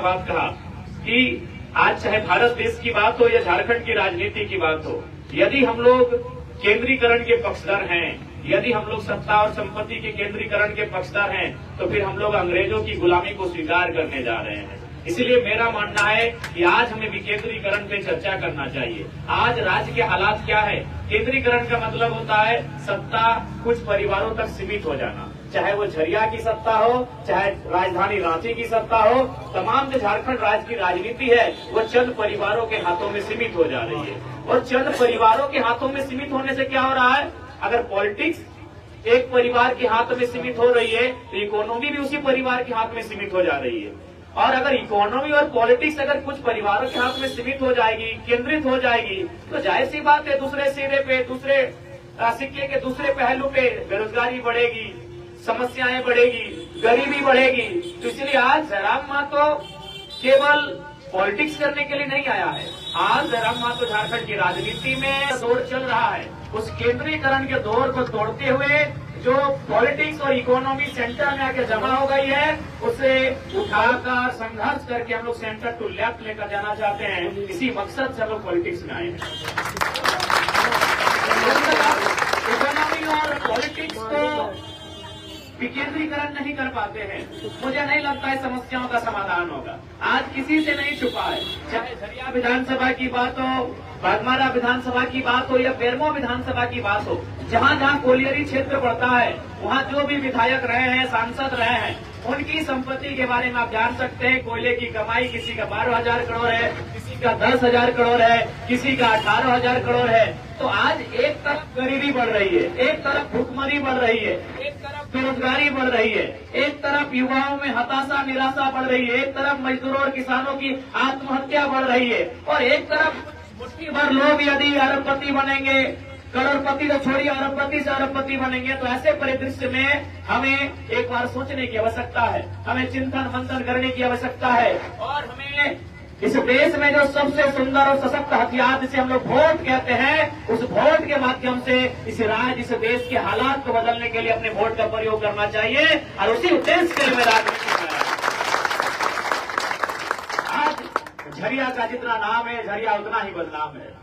बात कहा कि आज चाहे भारत देश की बात हो या झारखंड की राजनीति की बात हो, यदि हम लोग केंद्रीकरण के पक्षधर हैं, यदि हम लोग सत्ता और संपत्ति के केंद्रीकरण के पक्षधर हैं, तो फिर हम लोग अंग्रेजों की गुलामी को स्वीकार करने जा रहे हैं। इसलिए मेरा मानना है कि आज हमें विकेंद्रीकरण पे चर्चा करना चाहिए। आज राज्य के हालात क्या है? केंद्रीकरण का मतलब होता है सत्ता कुछ परिवारों तक सीमित हो जाना, चाहे वो झरिया की सत्ता हो, चाहे राजधानी रांची की सत्ता हो। तमाम जो झारखंड राज्य की राजनीति है वो चंद परिवारों के हाथों में सीमित हो जा रही है। और चंद परिवारों के हाथों में सीमित होने से क्या हो रहा है? अगर पॉलिटिक्स एक परिवार के हाथ में सीमित हो रही है तो इकोनॉमी भी उसी परिवार के हाथ में सीमित हो जा रही है। और अगर इकोनॉमी और पॉलिटिक्स अगर कुछ परिवारों के हाथ में सीमित हो जाएगी, केंद्रित हो जाएगी, तो जाहिर सी बात है दूसरे सिरे पे, दूसरे सिक्के के दूसरे पहलू पे बेरोजगारी बढ़ेगी, समस्याएं बढ़ेगी, गरीबी बढ़ेगी। तो इसलिए आज जयराम महतो केवल पॉलिटिक्स करने के लिए नहीं आया है। आज जयराम महतो झारखंड की राजनीति में दौर चल रहा है। उस केंद्रीकरण के दौर को तोड़ते हुए जो पॉलिटिक्स और इकोनॉमी सेंटर में आके जमा हो गई है, उसे उठाकर संघर्ष करके हम लोग सेंटर टू लेफ्ट लेकर जाना चाहते हैं। इसी मकसद से हम लोग पॉलिटिक्स में आए हैं। इकोनॉमी और पॉलिटिक्स को विकेंद्रीकरण नहीं कर पाते हैं, मुझे नहीं लगता है समस्याओं का समाधान होगा। आज किसी से नहीं छुपा है, चाहे झरिया विधानसभा की बात हो, बागमारा विधानसभा की बात हो या बेरमो विधानसभा की बात हो, जहाँ जहाँ कोलियरी क्षेत्र पड़ता है वहाँ जो भी विधायक रहे हैं, सांसद रहे हैं, उनकी संपत्ति के बारे में आप जान सकते हैं। कोयले की कमाई किसी का 12,000 करोड़ है, किसी का 10,000 करोड़ है, किसी का 18,000 करोड़ है। तो आज एक तरफ गरीबी बढ़ रही है, एक तरफ भुखमरी बढ़ रही है, एक तरफ बेरोजगारी बढ़ रही है, एक तरफ युवाओं में हताशा निराशा बढ़ रही है, एक तरफ मजदूरों और किसानों की आत्महत्या बढ़ रही है, और एक तरफ मुट्ठी भर लोग यदि अरबपति बनेंगे, करोड़पति तो छोड़िए, अरबपति से अरबपति बनेंगे। तो ऐसे परिदृश्य में हमें एक बार सोचने की आवश्यकता है, हमें चिंतन मंथन करने की आवश्यकता है। और हमें इस देश में जो सबसे सुंदर और सशक्त हथियार जिसे हम लोग वोट कहते हैं, उस वोट के माध्यम से इस राज्य, इस देश के हालात को बदलने के लिए अपने वोट का प्रयोग करना चाहिए। और उसी उद्देश्य के लिए मैं राजनीति में आज झरिया का जितना नाम है, झरिया उतना ही बदनाम है।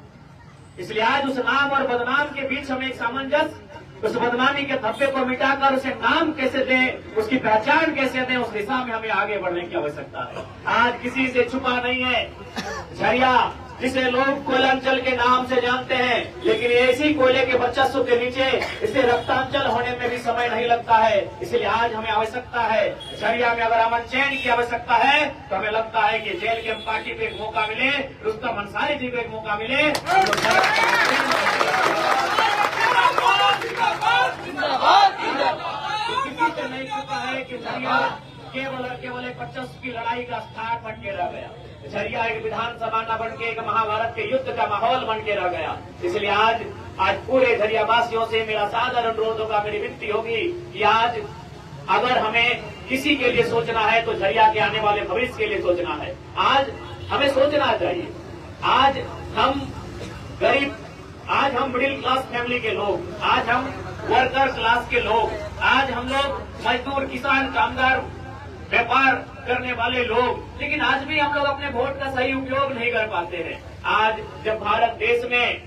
इसलिए आज उस नाम और बदनाम के बीच हमें एक सामंजस्य, उस बदनामी के धब्बे को मिटाकर उसे नाम कैसे दें, उसकी पहचान कैसे दें, उस दिशा में हमें आगे बढ़ने की आवश्यकता है। आज किसी से छुपा नहीं है झरिया, जिसे लोग कोयलांचल के नाम से जानते हैं, लेकिन इसी कोयले के वर्चस्व के नीचे इसे रक्तांचल होने में भी समय नहीं लगता है। इसलिए आज हमें आवश्यकता है, झरिया में अगर अमन चैन की आवश्यकता है तो हमें लगता है कि जेल के पार्टी पे एक मौका मिले, रुस्तम अंसारी जी को एक मौका मिले। किसी से नहीं छुपा है कि झरिया केवल और केवल एक वर्चस्व की लड़ाई का स्थान बन के रह गया। झरिया एक विधानसभा न बन के एक महाभारत के युद्ध का माहौल बन के रह गया। इसलिए आज पूरे झरिया वासियों से मेरा सादर अनुरोध होगा, मेरी विनती होगी कि आज अगर हमें किसी के लिए सोचना है तो झरिया के आने वाले भविष्य के लिए सोचना है। आज हमें सोचना चाहिए। आज हम गरीब, आज हम मिडिल क्लास फैमिली के लोग, आज हम वर्कर क्लास के लोग, आज हम लोग मजदूर, किसान, कामगार, व्यापार करने वाले लोग, लेकिन आज भी हम लोग अपने वोट का सही उपयोग नहीं कर पाते हैं। आज जब भारत देश में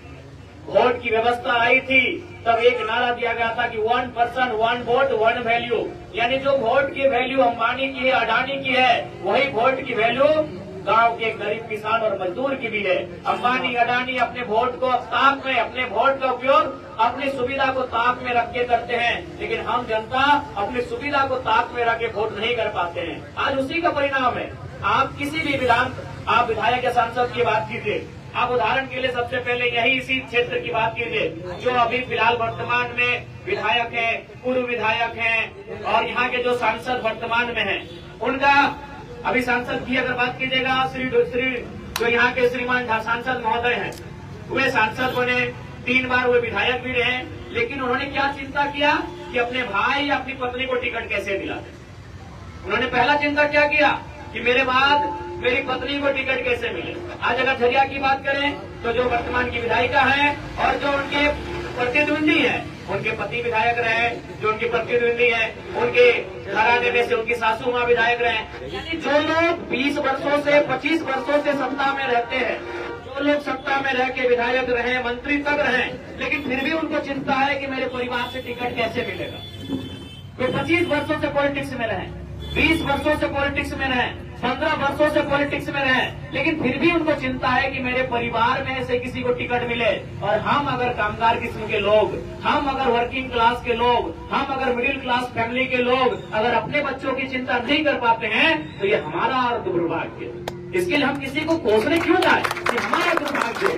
वोट की व्यवस्था आई थी तब एक नारा दिया गया था कि 1 पर्सन 1 वोट 1 वैल्यू, यानी जो वोट की वैल्यू अंबानी की है, अडानी की है, वही वोट की वैल्यू गांव के गरीब किसान और मजदूर की भी है। अंबानी, अडानी अपने वोट को ताक में, अपने वोट का उपयोग अपनी सुविधा को ताक में रख के करते हैं, लेकिन हम जनता अपनी सुविधा को ताक में रख के वोट नहीं कर पाते हैं। आज उसी का परिणाम है। आप किसी भी आप विधायक या सांसद की बात कीजिए, आप उदाहरण के लिए सबसे पहले यही इसी क्षेत्र की बात कीजिए, जो अभी फिलहाल वर्तमान में विधायक हैं, पूर्व विधायक हैं और यहाँ के जो सांसद वर्तमान में हैं, उनका अभी सांसद की अगर बात कीजिएगा, श्री जो यहाँ के श्रीमान सांसद महोदय हैं, वे सांसद बने, 3 बार वे विधायक भी रहे, लेकिन उन्होंने क्या चिंता किया कि अपने भाई या अपनी पत्नी को टिकट कैसे दिला दें। उन्होंने पहला चिंता क्या किया कि मेरे बाद मेरी पत्नी को टिकट कैसे मिले। आज अगर झरिया की बात करें तो जो वर्तमान की विधायिका है और जो उनके प्रतिद्वंदी है, उनके पति विधायक रहे, जो उनके प्रतिद्वंदी है, उनके घराने में से उनकी सासू माँ विधायक रहे। यानी जो लोग 20 वर्षों से 25 वर्षों से सत्ता में रहते हैं, जो लोग सत्ता में रह के विधायक रहे, मंत्री तक रहे, लेकिन फिर भी उनको चिंता है कि मेरे परिवार से टिकट कैसे मिलेगा। कोई 25 वर्षों से पॉलिटिक्स में रहे, 20 वर्षों से पॉलिटिक्स में रहे, 15 वर्षों से पॉलिटिक्स में रहे, लेकिन फिर भी उनको चिंता है कि मेरे परिवार में से किसी को टिकट मिले। और हम अगर कामगार किस्म के लोग, हम अगर वर्किंग क्लास के लोग, हम अगर मिडिल क्लास फैमिली के लोग अगर अपने बच्चों की चिंता नहीं कर पाते हैं तो ये हमारा दुर्भाग्य है। इसके लिए हम किसी को कोसने क्यों जाए कि हमारा दुर्भाग्य है।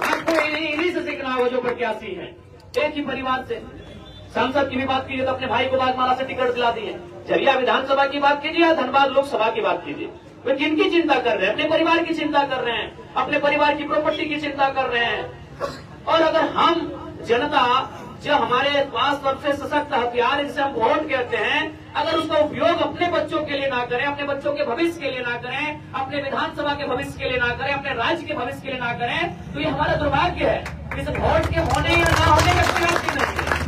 आपको इन्हीं से सीखना होगा जो प्रत्याशी है, एक ही परिवार से। सांसद की भी बात कीजिए तो अपने भाई को बागमाला से टिकट दिला दिए। झरिया विधानसभा की बात कीजिए या धनबाद लोकसभा की बात कीजिए, वे किनकी चिंता कर रहे हैं? अपने परिवार की चिंता कर रहे हैं, अपने परिवार की प्रॉपर्टी की चिंता कर रहे हैं। और अगर हम जनता, जो हमारे पास सबसे सशक्त हथियार है जिसे हम वोट कहते हैं, अगर उसका उपयोग अपने बच्चों के लिए ना करें, अपने बच्चों के भविष्य के लिए ना करें, अपने विधानसभा के भविष्य के लिए ना करें, अपने राज्य के भविष्य के लिए ना करें, तो ये हमारा दुर्भाग्य है। इस वोट के होने या ना होने का कोई अर्थ नहीं है।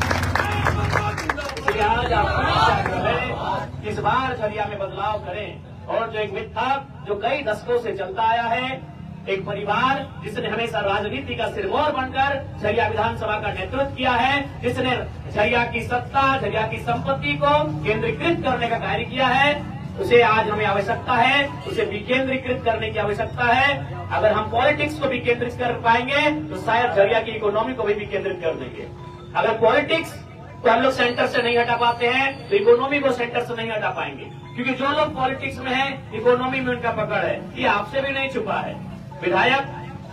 आज आप इस बार झरिया में बदलाव करें। और जो एक मिथ्या जो कई दशकों से चलता आया है, एक परिवार जिसने हमेशा राजनीति का सिरमौर बनकर झरिया विधानसभा का नेतृत्व किया है, जिसने झरिया की सत्ता, झरिया की संपत्ति को केंद्रीकृत करने का कार्य किया है, उसे आज हमें आवश्यकता है, उसे विकेंद्रीकृत करने की आवश्यकता है। अगर हम पॉलिटिक्स को विकेंद्रित कर पाएंगे तो शायद झरिया की इकोनॉमी को भी विकेंद्रित कर देंगे। अगर पॉलिटिक्स तो हम लोग सेंटर से नहीं हटा पाते हैं तो इकोनॉमी को सेंटर से नहीं हटा पाएंगे, क्योंकि जो लोग पॉलिटिक्स में हैं, इकोनॉमी में उनका पकड़ है। ये आपसे भी नहीं छुपा है। विधायक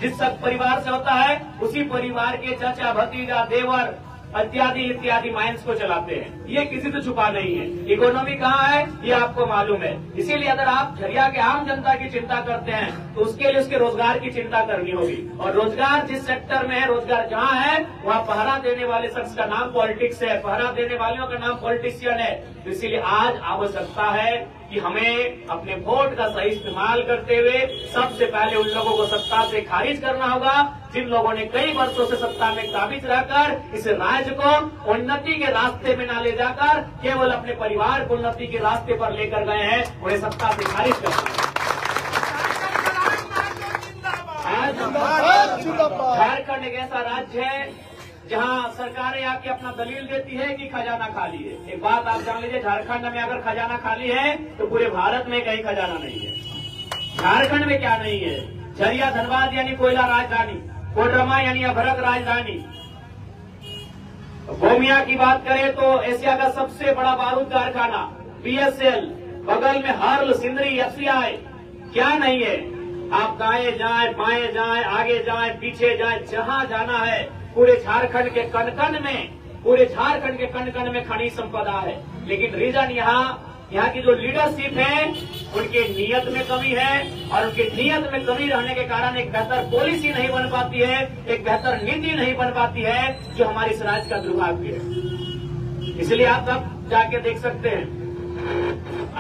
जिस परिवार से होता है, उसी परिवार के चाचा, भतीजा, देवर इत्यादि इत्यादि माइंस को चलाते हैं। ये किसी से छुपा नहीं है। इकोनॉमी कहाँ है ये आपको मालूम है। इसीलिए अगर आप झरिया के आम जनता की चिंता करते हैं तो उसके लिए उसके रोजगार की चिंता करनी होगी। और रोजगार जिस सेक्टर में है, रोजगार जहाँ है, वहाँ पहरा देने वाले शख्स का नाम पॉलिटिक्स है, पहरा देने वालों का नाम पॉलिटिशियन है। तो इसीलिए आज आवश्यकता है कि हमें अपने वोट का सही इस्तेमाल करते हुए सबसे पहले उन लोगों को सत्ता से खारिज करना होगा जिन लोगों ने कई वर्षों से सत्ता में काबिज रहकर इस राज्य को उन्नति के रास्ते में न ले जाकर केवल अपने परिवार को उन्नति के रास्ते पर लेकर गए हैं, उन्हें सत्ता से खारिज करना है। झारखंड एक ऐसा राज्य है जहां सरकारें आके अपना दलील देती है कि खजाना खाली है। एक बात आप जान लीजिए, झारखंड में अगर खजाना खाली है तो पूरे भारत में कहीं खजाना नहीं है। झारखंड में क्या नहीं है? झरिया धनबाद यानी कोयला राजधानी, कोडरमा यानी अभरक राजधानी। गोमिया की बात करें तो एशिया का सबसे बड़ा बारूद कारखाना BSL, बगल में हर्ल, सिंदरी, FCI, क्या नहीं है? आप दाएं जाएं, बाएं जाएं, आगे जाएं, पीछे जाएं, जहां जाना है पूरे झारखंड के कण कण में खनिज संपदा है। लेकिन रीजन यहाँ की जो लीडरशिप है उनके नियत में कमी है, और उनकी नियत में कमी रहने के कारण एक बेहतर पॉलिसी नहीं बन पाती है, एक बेहतर नीति नहीं बन पाती है, जो हमारे इस राज्य का दुर्भाग्य है। इसलिए आप सब जाके देख सकते हैं,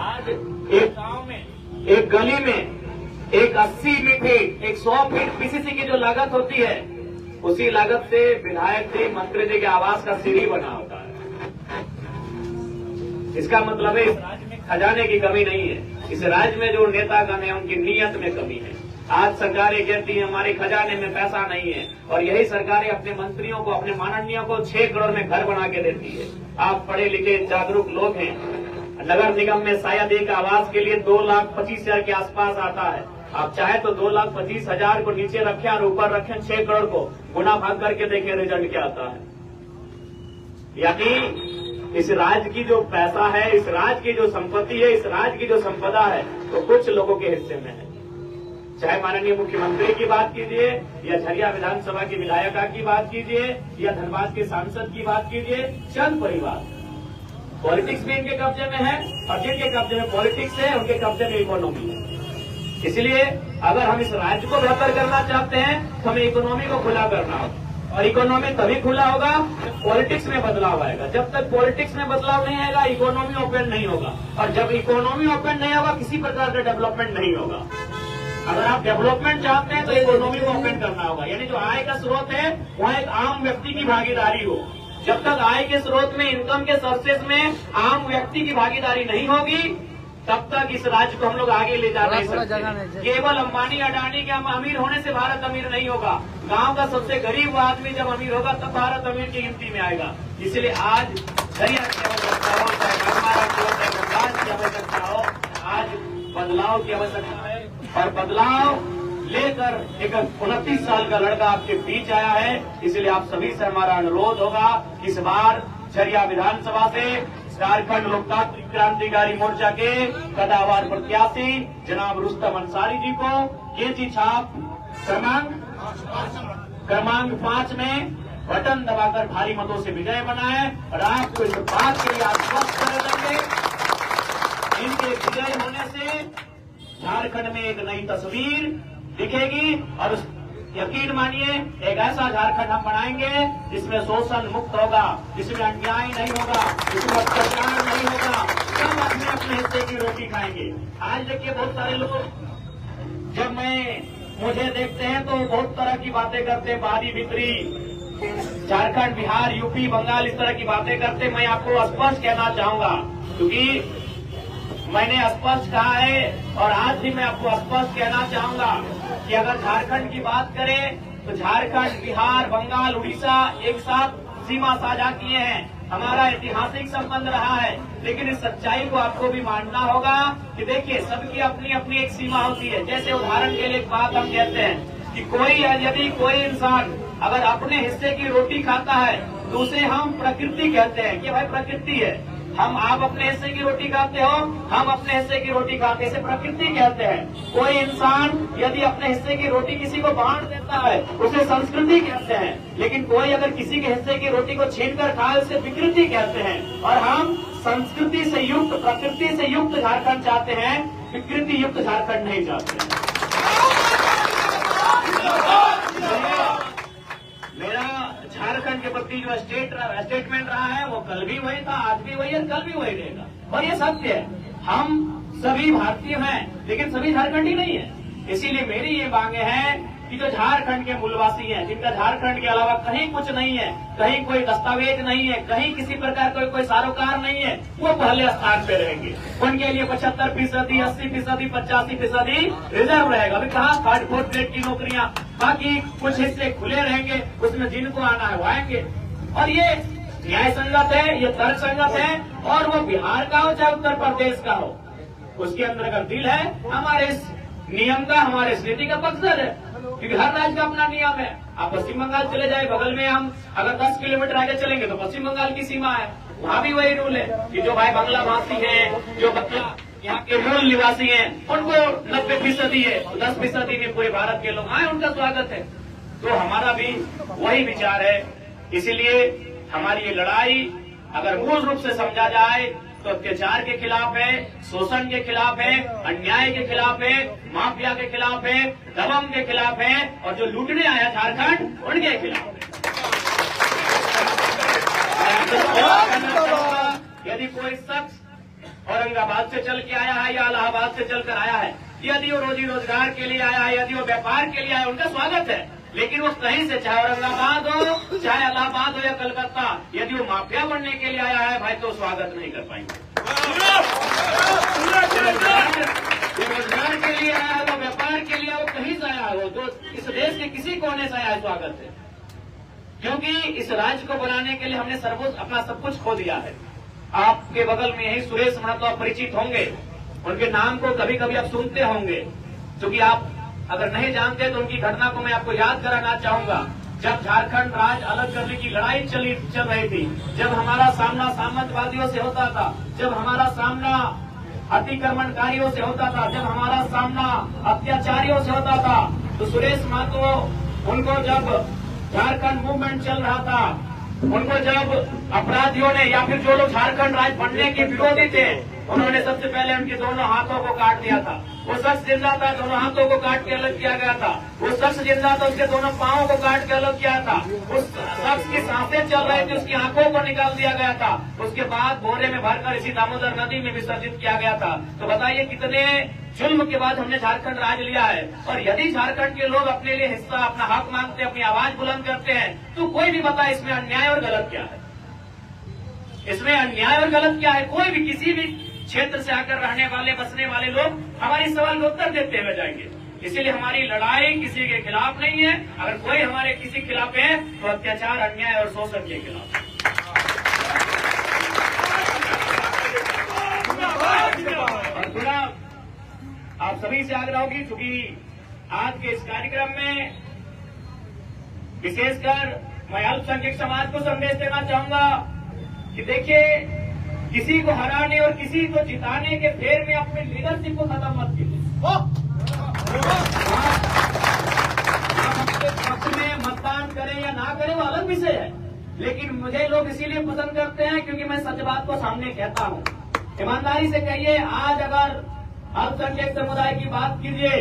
आज एक गांव में, एक गली में, एक 80 फीट, एक 100 फीट PCC की जो लागत होती है, उसी लागत से विधायक जी, मंत्री जी के आवास का सीढ़ी बना होता है। इसका मतलब है इस राज्य में खजाने की कमी नहीं है। इस राज्य में जो नेतागण है उनकी नीयत में कमी है। आज सरकारें कहती है हमारे खजाने में पैसा नहीं है, और यही सरकारें अपने मंत्रियों को, अपने माननीयों को 6 करोड़ में घर बना के देती है। आप पढ़े लिखे जागरूक लोग हैं, नगर निगम में शायद एक आवास के लिए 2,25,000 के आसपास आता है। आप चाहे तो 2,25,000 को नीचे रखें और ऊपर रखें 6 करोड़ को, गुना भाग करके देखें रिजल्ट क्या आता है। यानी इस राज्य की जो पैसा है, इस राज्य की जो संपत्ति है, इस राज्य की जो संपदा है, तो कुछ लोगों के हिस्से में है। चाहे माननीय मुख्यमंत्री की बात कीजिए, या झरिया विधानसभा की विधायिका की बात कीजिए, या धनबाद के सांसद की बात कीजिए, चंद परिवार। पॉलिटिक्स भी इनके कब्जे में है, और जिनके कब्जे में पॉलिटिक्स है उनके कब्जे में इकोनॉमी है। इसलिए अगर हम इस राज्य को बेहतर करना चाहते हैं तो हमें इकोनॉमी को खुला करना होगा, और इकोनॉमी तभी खुला होगा जब पॉलिटिक्स में बदलाव आएगा। जब तक पॉलिटिक्स में बदलाव नहीं आएगा, इकोनॉमी ओपन नहीं होगा, और जब इकोनॉमी ओपन नहीं होगा, किसी प्रकार का डेवलपमेंट नहीं होगा। अगर आप डेवलपमेंट चाहते हैं तो इकोनॉमी को ओपन करना होगा, यानी जो आय का स्रोत है वहाँ एक आम व्यक्ति की भागीदारी हो। जब तक आय के स्रोत में, इनकम के सोर्सेज में आम व्यक्ति की भागीदारी नहीं होगी, तब तक इस राज्य को हम लोग आगे ले जा नहीं सकते। केवल अंबानी अडानी के अमीर होने से भारत अमीर नहीं होगा। गांव का सबसे गरीब आदमी जब अमीर होगा तब भारत अमीर की गिनती में आएगा। इसलिए आज दरिया की आवश्यकता हो, चाहे की आवश्यकता हो, आज बदलाव की आवश्यकता है। और बदलाव लेकर एक 29 साल का लड़का आपके बीच आया है। इसलिए आप सभी से हमारा अनुरोध होगा, इस बार झरिया विधानसभा से झारखंड लोकतांत्रिक क्रांतिकारी मोर्चा के कदावर प्रत्याशी जनाब रुस्तम अंसारी जी को कैंची छाप क्रमांक 5 में बटन दबाकर भारी मतों से विजय बनाए। और आपको इस बात के लिए आश्वस्त कर देंगे, इनके विजय होने से झारखंड में एक नई तस्वीर दिखेगी। और यकीन मानिए, एक ऐसा झारखंड हम बनाएंगे जिसमें शोषण मुक्त होगा, जिसमें अन्याय नहीं होगा, जिसमें अत्याचार नहीं होगा। सब अपने अपने हिस्से की रोटी खाएंगे। आज देखिए, बहुत सारे लोग जब मुझे देखते हैं तो बहुत तरह की बातें करते हैं, बारी बिक्री, झारखंड, बिहार, यूपी, बंगाल, इस तरह की बातें करते। मैं आपको स्पष्ट कहना चाहूंगा, क्योंकि मैंने स्पष्ट कहा है और आज भी मैं आपको स्पष्ट कहना चाहूंगा कि अगर झारखंड की बात करें तो झारखंड, बिहार, बंगाल, उड़ीसा एक साथ सीमा साझा किए हैं। हमारा ऐतिहासिक संबंध रहा है। लेकिन इस सच्चाई को आपको भी मानना होगा कि देखिए, सबकी अपनी अपनी एक सीमा होती है। जैसे उदाहरण के लिए एक बात हम कहते हैं कि यदि कोई इंसान अगर अपने हिस्से की रोटी खाता है तो उसे हम प्रकृति कहते हैं कि भाई प्रकृति है। आप अपने हिस्से की रोटी खाते हो, हम अपने हिस्से की रोटी खाते हैं, इसे प्रकृति कहते हैं। कोई इंसान यदि अपने हिस्से की रोटी किसी को बांट देता है उसे संस्कृति कहते हैं। लेकिन कोई अगर किसी के हिस्से की रोटी को छीनकर खाए उसे विकृति कहते हैं। और हम संस्कृति से युक्त, प्रकृति से युक्त झारखंड चाहते हैं, विकृति युक्त झारखंड नहीं चाहते। मेरा झारखंड के प्रति जो स्टेटमेंट रहा है वो कल भी वही था, आज भी वही है, कल भी वही रहेगा। और ये सत्य है, हम सभी भारतीय हैं लेकिन सभी झारखंडी नहीं है। इसीलिए मेरी ये मांगे हैं कि जो झारखंड के मूलवासी हैं, जिनका झारखंड के अलावा कहीं कुछ नहीं है, कहीं कोई दस्तावेज नहीं है, कहीं किसी प्रकार का कोई सारोकार नहीं है, वो पहले स्थान पे रहेंगे। उनके लिए 75%, 80%, 85% रिजर्व रहेगा। अभी कहा 4 ग्रेड की नौकरियां, बाकी कुछ हिस्से खुले रहेंगे, उसमें जिनको आना है वो आएंगे। और ये न्याय संगत है, ये तर्क संगत है। और वो बिहार का हो चाहे उत्तर प्रदेश का हो, उसके अंदर अगर दिल है, हमारे इस नियम का, हमारे इस नीति का पक्षधर है, क्योंकि हर राज्य का अपना नियम है। आप पश्चिम बंगाल चले जाए, बगल में हम अगर 10 किलोमीटर आगे चलेंगे तो पश्चिम बंगाल की सीमा है, वहाँ भी वही रूल है कि जो भाई बांग्ला भाषी है, जो बंगला यहाँ के मूल निवासी हैं, उनको 90% है, 10% में पूरे भारत के लोग आए, उनका स्वागत है। तो हमारा भी वही विचार है। इसीलिए हमारी ये लड़ाई अगर मूल रूप से समझा जाए तो अत्याचार के खिलाफ है, शोषण के खिलाफ है, अन्याय के खिलाफ है, माफिया के खिलाफ है, दबंग के खिलाफ है, और जो लूटने आया झारखंड उनके खिलाफ है। यदि कोई शख्स औरंगाबाद से चल के आया है या इलाहाबाद से चलकर आया है, यदि वो रोजी रोजगार के लिए आया है, यदि वो व्यापार के लिए आया, उनका स्वागत है। लेकिन वो कहीं से, चाहे औरंगाबाद हो, चाहे इलाहाबाद हो या कलकत्ता, यदि वो माफिया बनने के लिए आया है भाई, तो स्वागत नहीं कर पाएंगे। रोजगार के लिए आया है, वो व्यापार के लिए, वो कहीं से आया हो, तो इस देश के किसी कोने से आया है, स्वागत है। क्योंकि इस राज्य को बनाने के लिए हमने अपना सब कुछ खो दिया है। आपके बगल में यही सुरेश महतो आप परिचित होंगे, उनके नाम को कभी कभी आप सुनते होंगे। क्योंकि आप अगर नहीं जानते तो उनकी घटना को मैं आपको याद कराना चाहूंगा। जब झारखंड राज्य अलग करने की लड़ाई चल रही थी, जब हमारा सामना सामंतवादियों से होता था, जब हमारा सामना अतिक्रमणकारियों से होता था, जब हमारा सामना अत्याचारियों से होता था, तो सुरेश महतो, उनको जब झारखंड मूवमेंट चल रहा था, उनको जब अपराधियों ने या फिर जो लोग झारखंड राज्य बनने के विरोधी थे, उन्होंने सबसे पहले उनके दोनों हाथों को काट दिया था। वो शख्स जिंदा था, दोनों हाथों को काट के अलग किया गया था। वो शख्स जिंदा था, उसके दोनों पांवों को काट के अलग किया था। उस शख्स की सांसें चल रही थी, उसकी आंखों को निकाल दिया गया था। उसके बाद बोरे में भरकर इसी दामोदर नदी में विसर्जित किया गया था। तो बताइए कितने जुल्म के बाद हमने झारखंड राज लिया है। और यदि झारखंड के लोग अपने लिए हिस्सा, अपना हक मांगते हैं, अपनी आवाज बुलंद करते हैं, तो कोई भी बताए इसमें अन्याय और गलत क्या है। इसमें अन्याय और गलत क्या है। कोई भी किसी भी क्षेत्र से आकर रहने वाले, बसने वाले लोग हमारे सवाल का उत्तर देते हुए जाएंगे। इसीलिए हमारी लड़ाई किसी के खिलाफ नहीं है। अगर कोई हमारे किसी खिलाफ है तो अत्याचार, अन्याय और शोषण के खिलाफ। और थोड़ा आप सभी से आग्रह होगी, क्योंकि आज के इस कार्यक्रम में विशेषकर मैं अल्पसंख्यक समाज को संदेश देना चाहूंगा कि देखिए, किसी को हराने और किसी को जिताने के फेर में अपने लीडरशिप को खत्म मत कीजिए। अपने पक्ष में मतदान करें या ना करें वो अलग विषय है, लेकिन मुझे लोग इसीलिए पसंद करते हैं क्योंकि मैं सच बात को सामने कहता हूं। ईमानदारी से कहिए, आज अगर अल्पसंख्यक समुदाय की बात कीजिए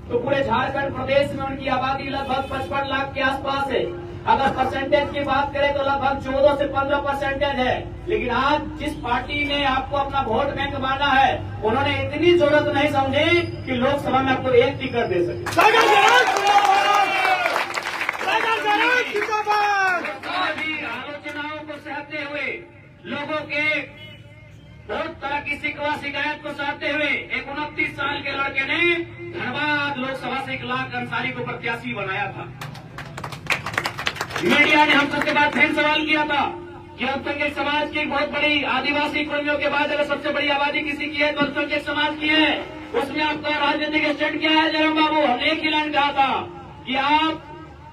तो पूरे झारखंड प्रदेश में उनकी आबादी लगभग 55 लाख के आसपास है। अगर परसेंटेज की बात करें तो लगभग 14 से 15% है। लेकिन आज जिस पार्टी ने आपको अपना वोट बैंक माना है, उन्होंने इतनी जरूरत नहीं समझी कि लोकसभा में आपको एक टिकट दे सके। आलोचनाओं को सहते हुए, लोगों के बहुत तरह की शिकवा शिकायत को सहते हुए एक 29 साल के लड़के ने धनबाद लोकसभा से 1 लाख अंसारी को प्रत्याशी बनाया था। मीडिया ने हम सबके बाद फिर सवाल किया था कि अल्पसंख्यक समाज की बहुत बड़ी आदिवासी कॉलोनियों के बाद अगर सबसे बड़ी आबादी किसी की है तो अल्पसंख्यक समाज की है। उसमें आपका राजनीतिक स्टैंड क्या है जयराम बाबू? हमने एक ही लाइन कहा था कि आप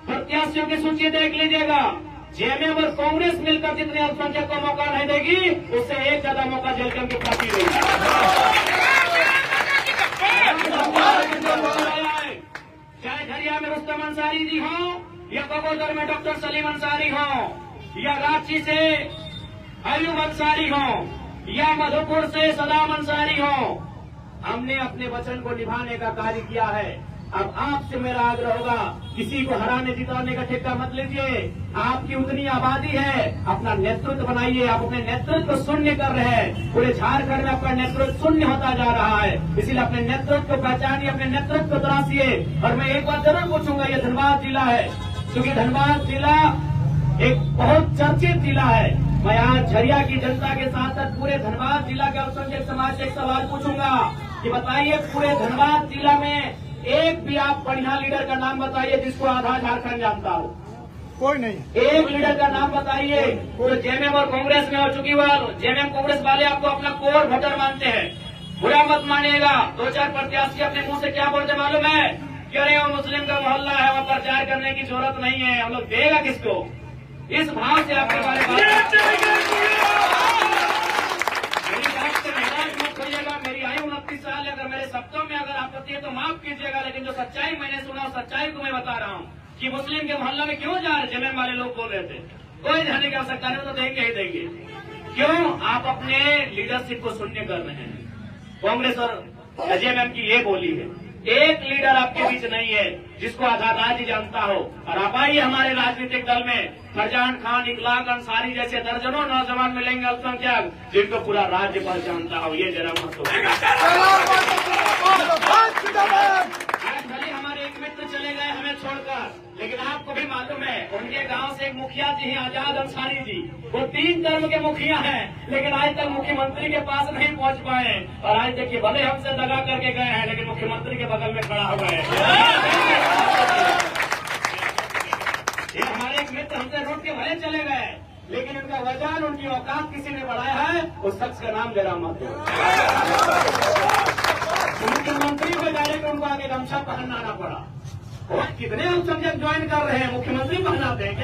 प्रत्याशियों की सूची देख लीजिएगा। जेएमएम और कांग्रेस मिलकर जितने अल्पसंख्यक को मौका नहीं देगी, उससे एक ज्यादा मौका जेलकम की फांसी देगी। चाहे झरिया में रुस्तम अंसारी जी हों, या बगोदर में डॉक्टर सलीम अंसारी हों, या रांची से अयूब अंसारी हों, या मधुपुर से सदाम अंसारी हों, हमने अपने वचन को निभाने का कार्य किया है। अब आपसे मेरा आग्रह होगा, किसी को हराने जिताने का ठेका मत लीजिए। आपकी उतनी आबादी है, अपना नेतृत्व बनाइए। आप अपने नेतृत्व को शून्य कर रहे हैं। पूरे झारखंड में आपका नेतृत्व शून्य होता जा रहा है। इसीलिए अपने नेतृत्व को पहचानिए, अपने नेतृत्व को तराशिए। और मैं एक बात जरूर पूछूंगा, ये धनबाद जिला है, क्योंकि धनबाद जिला एक बहुत चर्चित जिला है। मैं आज झरिया की जनता के साथ साथ पूरे धनबाद जिला के अल्पसंख्यक समाज से एक सवाल पूछूंगा कि बताइए, पूरे धनबाद जिला में एक भी आप बढ़िया लीडर का नाम बताइए जिसको आधा झारखंड जानता हो। कोई नहीं। एक लीडर का नाम बताइए जो जेएमएम और कांग्रेस में हो चुकी हुआ। जेएमएम कांग्रेस वाले आपको अपना कोर वोटर मानते हैं, बुरा मत मानिएगा। 2-4 प्रत्याशी अपने मुंह से क्या बोलते मालूम है? कि अरे वो मुस्लिम का मोहल्ला है, वहाँ प्रचार करने की जरूरत नहीं है, हम लोग देगा किसको? इस भाव से आपके बारे में मेरी बात से नाराज मत होइएगा। मेरी आयु 29 साल है। अगर मेरे शब्दों में अगर आपत्ति है तो माफ कीजिएगा, लेकिन जो सच्चाई मैंने सुना उस सच्चाई को मैं बता रहा हूँ कि मुस्लिम के मोहल्ला में क्यों जा रहे जेएमएम वाले लोग बोल रहे थे। कोई जाने की आवश्यकता नहीं, तो देंगे ही देंगे। क्यों? आप अपने लीडरशिप को शून्य कर रहे हैं। कांग्रेस और जेएमएम की ये बोली है, एक लीडर आपके बीच नहीं है जिसको आधा राज्य जानता हो। और आप आइए हमारे राजनीतिक दल में, फरजान खान, इकलाक अंसारी जैसे दर्जनों नौजवान मिलेंगे अल्पसंख्यक जिनको पूरा राज्य पहचानता हो। ये जरा मत हो। आज भले हमारे एक मित्र चले गए हमें छोड़कर, लेकिन आपको भी मालूम है उनके गांव से एक मुखिया जी हैं, आजाद अंसारी जी। वो 3 टर्म के मुखिया हैं, लेकिन आज तक मुख्यमंत्री के पास नहीं पहुंच पाए। और आज देखिए, भले हमसे दगा करके गए हैं, लेकिन मुख्यमंत्री के बगल में खड़ा हुआ है। ये हमारे एक मित्र हमसे रूठ के भले चले गए, लेकिन उनका वजन, उनकी औकात किसी ने बढ़ाया है। उस शख्स का नाम जयराम माथुर। मुख्यमंत्री को डायरेक्ट उनको आगे गमछा पहनना पड़ा। और कितने अल्पसंख्यक ज्वाइन कर रहे हैं, मुख्यमंत्री पहनाते हैं क्या?